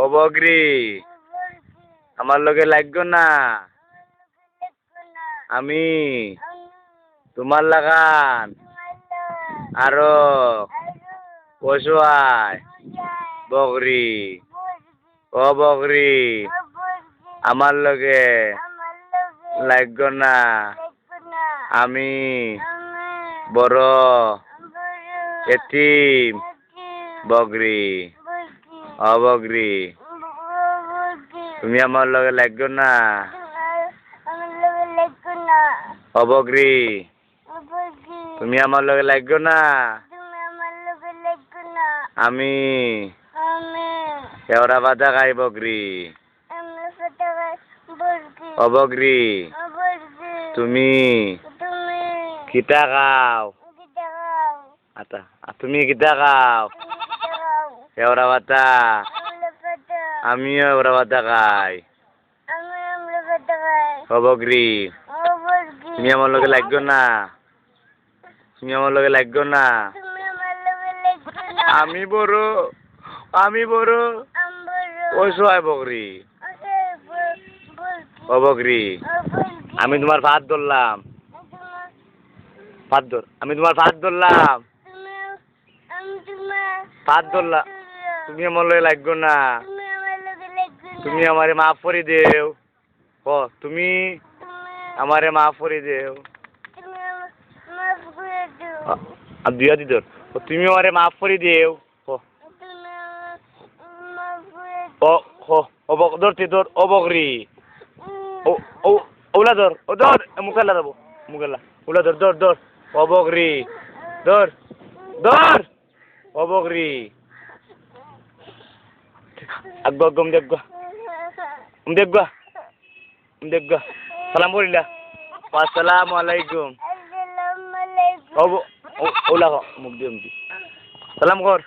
বগরি আমার লগে লাগবে না আমি তোমার লাগান আরো পশু আয় বগরি ও বগরি আমার লগে লাগবে না আমি বড় এতিম বগরি ও বগরি তুমি আমার লগে লাগবে না ও বগরি তুমি আমার লগে লাগবে না আমি কেওড়া বাধা খাই বগরি ও বগরি তুমি কিতা খাও আতা তুমি কিতা খাও কেওড়া বাতা আমিও কেওড়া বাতা খাই ও বগরি তুমি আমার লগে লাগবে না তুমি আমার লগে লাগবে না আমি বড় অসহায় বগরি ও বগরি আমি তোমার ভাত ধরলাম আমি তোমার ভাত ধরলাম তুমি আমার লগে লাগবে না তুমি আমারে মাফ করে দেও তুমি আমারে মাফ করে দেও দুয়া দিদর তুমি আমারে মাফ করে দেও ধর ও বগরি ওলা ধর মুখালা দেবো মুখালা ওলা ধর ও বগরি ধর ও বগরি গম দেখবা সালাম করিলা আসসালামু আলাইকুম ওলা মুখ দিয়ে সালাম কর